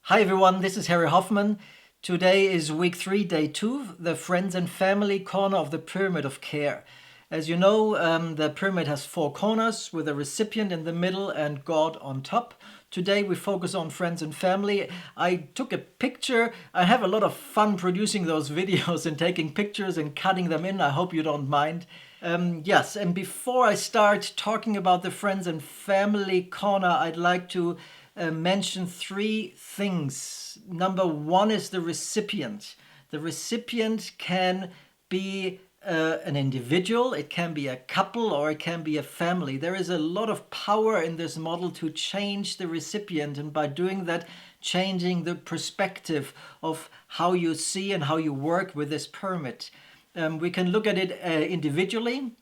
Hi everyone, this is Harry Hoffman. Today is week 3, day 2, the friends and family corner of the pyramid of care. As you know, the pyramid has 4 corners with a recipient in the middle and God on top. Today we focus on friends and family. I took a picture. I have a lot of fun producing those videos and taking pictures and cutting them in. I hope you don't mind. Yes, and before I start talking about the friends and family corner, I'd like to mention 3 things. Number 1 is the recipient. The recipient can be an individual, it can be a couple, or it can be a family. There is a lot of power in this model to change the recipient, and by doing that, changing the perspective of how you see and how you work with this pyramid. We can look at it individually.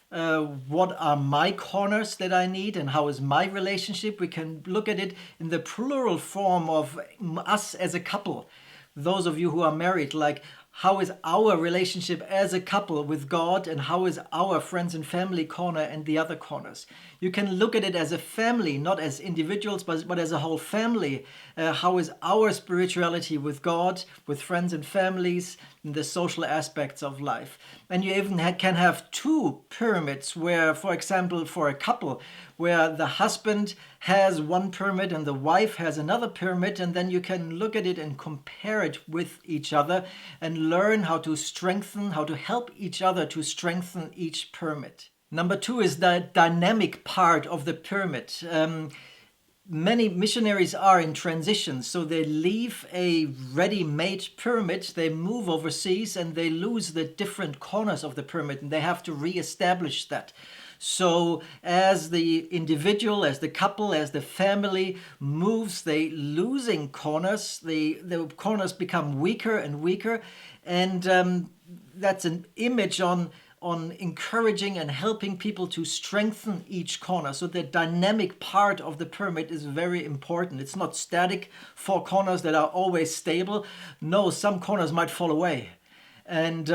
What are my corners that I need and how is my relationship? We can look at it in the plural form of us as a couple. Those of you who are married, like how is our relationship as a couple with God and how is our friends and family corner and the other corners. You can look at it as a family, not as individuals, but as a whole family. How is our spirituality with God, with friends and families, and the social aspects of life. And you even can have 2 pyramids where, for example, for a couple, where the husband has one pyramid and the wife has another pyramid, and then you can look at it and compare it with each other and learn how to strengthen, how to help each other to strengthen each pyramid. Number 2 is the dynamic part of the pyramid. Many missionaries are in transition, so they leave a ready-made pyramid, they move overseas and they lose the different corners of the pyramid and they have to re-establish that. So as the individual, as the couple, as the family moves, they losing corners, the corners become weaker and weaker, and that's an image on encouraging and helping people to strengthen each corner. So the dynamic part of the pyramid is very important. It's not static 4 corners that are always stable. No, some corners might fall away and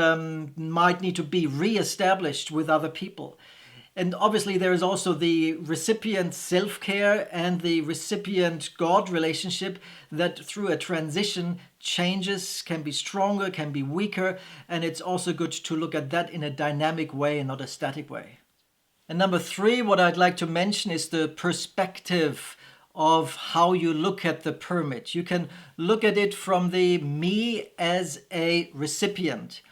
might need to be re-established with other people. And obviously there is also the recipient self-care and the recipient God relationship that through a transition changes, can be stronger, can be weaker, and it's also good to look at that in a dynamic way and not a static way. And number 3, what I'd like to mention is the perspective of how you look at the pyramid. You can look at it from the me as a recipient.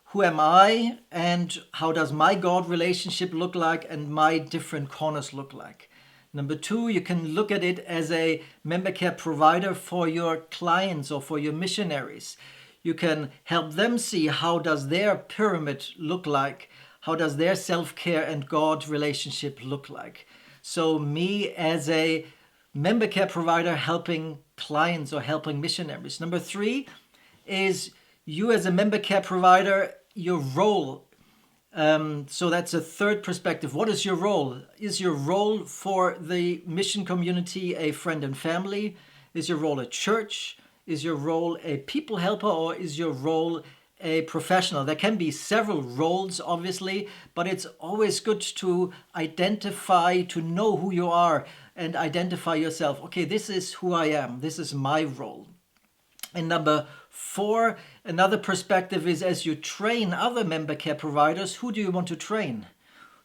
Who am I and how does my God relationship look like and my different corners look like? Number 2, you can look at it as a member care provider for your clients or for your missionaries. You can help them see how does their pyramid look like, how does their self-care and God relationship look like. So me as a member care provider helping clients or helping missionaries. Number 3 is you as a member care provider, your role. So that's a third perspective. What is your role? Is your role for the mission community a friend and family? Is your role a church? Is your role a people helper, or is your role a professional? There can be several roles, obviously, but it's always good to identify, to know who you are and identify yourself. Okay, this is who I am. This is my role. And number 4, another perspective is as you train other member care providers, who do you want to train?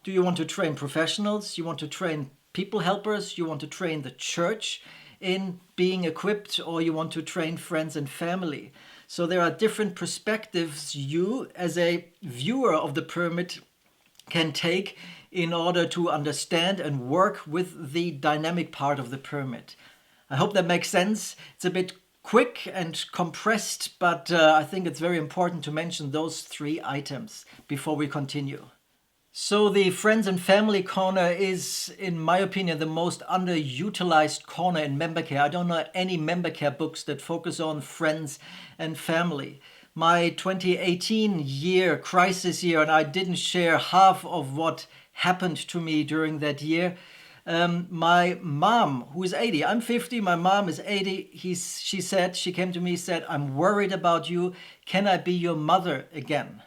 Do you want to train professionals? You want to train people helpers? You want to train the church in being equipped, or you want to train friends and family? So there are different perspectives you as a viewer of the pyramid can take in order to understand and work with the dynamic part of the pyramid. I hope that makes sense. It's a bit quick and compressed, but I think it's very important to mention those 3 items before we continue. So the friends and family corner is, in my opinion, the most underutilized corner in member care. I don't know any member care books that focus on friends and family. My 2018 year, crisis year, and I didn't share half of what happened to me during that year. My mom, who is 80, I'm 50, my mom is 80, she came to me, said, I'm worried about you. Can I be your mother again?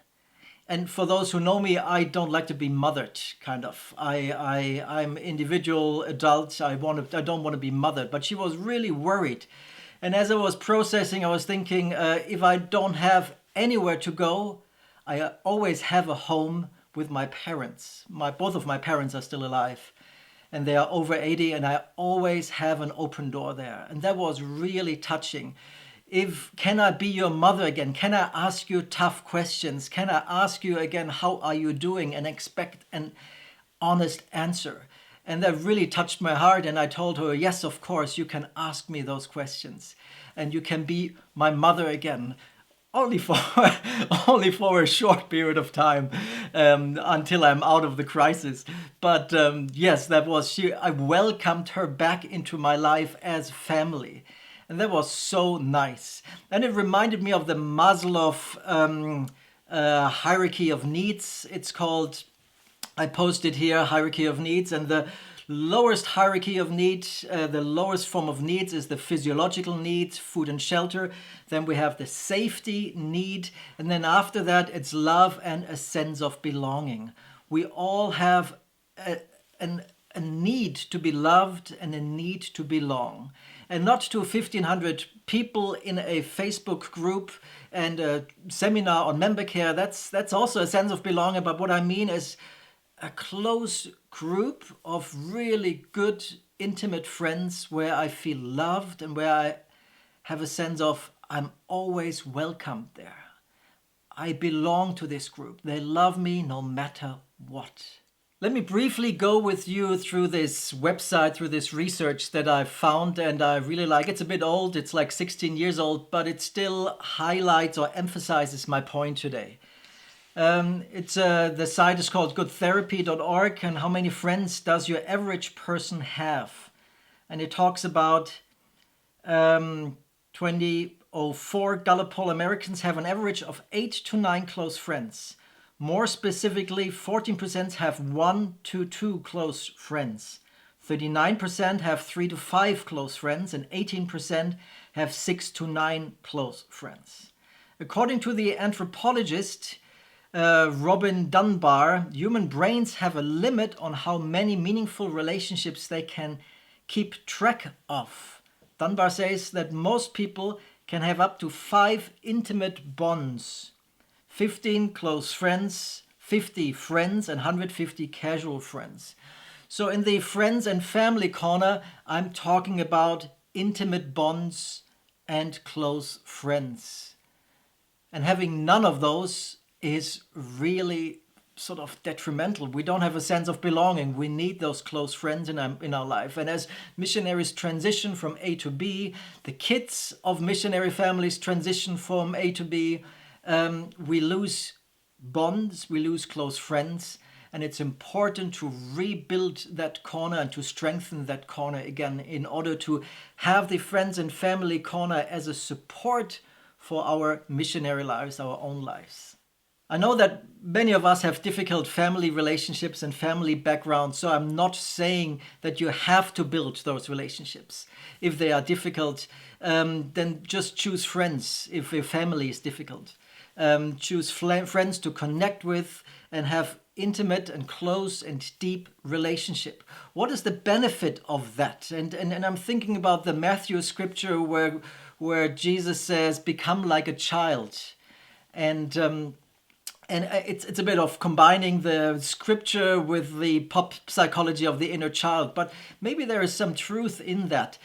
And for those who know me, I don't like to be mothered, kind of. I'm individual adult. I don't want to be mothered. But she was really worried. And as I was processing, I was thinking, if I don't have anywhere to go, I always have a home with my parents. Both of my parents are still alive, and they are over 80, and I always have an open door there. And that was really touching. Can I be your mother again? Can I ask you tough questions? Can I ask you again, how are you doing? And expect an honest answer. And that really touched my heart. And I told her, yes, of course, you can ask me those questions. And you can be my mother again. Only for a short period of time, until I'm out of the crisis. But yes, that was I welcomed her back into my life as family. And that was so nice. And it reminded me of the Maslow hierarchy of needs. It's called, I posted here, hierarchy of needs. And the lowest hierarchy of needs, the lowest form of needs is the physiological needs, food and shelter. Then we have the safety need. And then after that, it's love and a sense of belonging. We all have a need to be loved and a need to belong. And not to 1,500 people in a Facebook group and a seminar on member care. That's also a sense of belonging. But what I mean is a close group of really good, intimate friends where I feel loved and where I have a sense of I'm always welcomed there. I belong to this group. They love me no matter what. Let me briefly go with you through this website, through this research that I found and I really like. It's a bit old, it's like 16 years old, but it still highlights or emphasizes my point today. The site is called goodtherapy.org, and how many friends does your average person have? And it talks about 2004 Gallup poll, Americans have an average of 8 to 9 close friends. More specifically, 14% have 1 to 2 close friends. 39% have 3 to 5 close friends, and 18% have 6 to 9 close friends. According to the anthropologist Robin Dunbar, human brains have a limit on how many meaningful relationships they can keep track of. Dunbar says that most people can have up to 5 intimate bonds, 15 close friends, 50 friends, and 150 casual friends. So in the friends and family corner, I'm talking about intimate bonds and close friends. And having none of those is really sort of detrimental. We don't have a sense of belonging. We need those close friends in our life. And as missionaries transition from A to B, the kids of missionary families transition from A to B, we lose bonds, we lose close friends, and it's important to rebuild that corner and to strengthen that corner again in order to have the friends and family corner as a support for our missionary lives, our own lives. I know that many of us have difficult family relationships and family backgrounds, so I'm not saying that you have to build those relationships. If they are difficult, then just choose friends if your family is difficult. Choose friends to connect with and have intimate and close and deep relationship. What is the benefit of that? And I'm thinking about the Matthew scripture where Jesus says, "Become like a child," and it's a bit of combining the scripture with the pop psychology of the inner child, but maybe there is some truth in that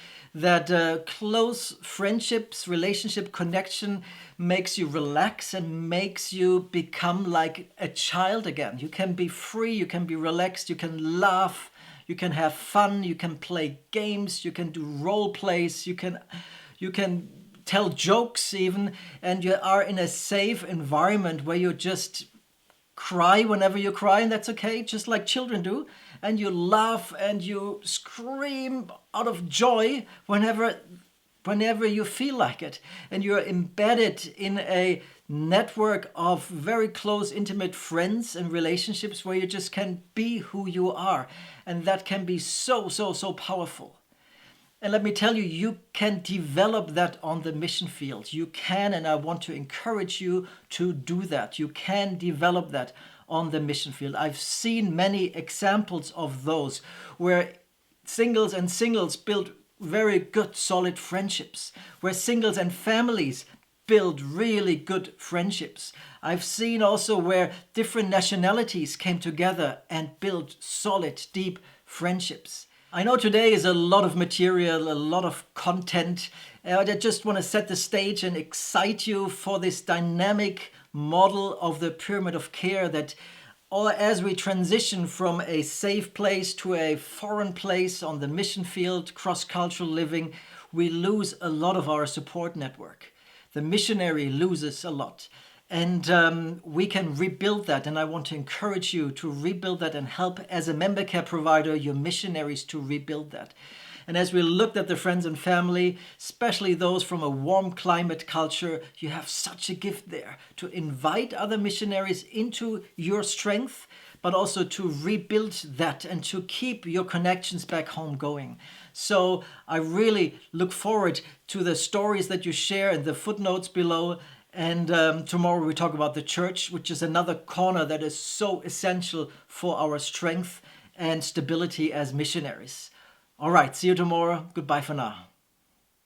close friendships, relationship connection makes you relax and makes you become like a child again. You can be free, you can be relaxed, you can laugh, you can have fun, you can play games, you can do role plays, you can tell jokes even, and you are in a safe environment where you just cry whenever you cry, and that's okay, just like children do, and you laugh and you scream out of joy whenever you feel like it, and you're embedded in a network of very close, intimate friends and relationships where you just can be who you are, and that can be so powerful. And let me tell you, you can develop that on the mission field. You can, and I want to encourage you to do that. You can develop that on the mission field. I've seen many examples of those where singles build very good, solid friendships, where singles and families build really good friendships. I've seen also where different nationalities came together and built solid, deep friendships. I know today is a lot of material, a lot of content. I just want to set the stage and excite you for this dynamic model of the pyramid of care that, or as we transition from a safe place to a foreign place on the mission field, cross-cultural living, we lose a lot of our support network. The missionary loses a lot. And we can rebuild that. And I want to encourage you to rebuild that and help as a member care provider, your missionaries to rebuild that. And as we looked at the friends and family, especially those from a warm climate culture, you have such a gift there to invite other missionaries into your strength, but also to rebuild that and to keep your connections back home going. So I really look forward to the stories that you share in the footnotes below. And tomorrow we talk about the church, which is another corner that is so essential for our strength and stability as missionaries. All right, see you tomorrow. Goodbye for now.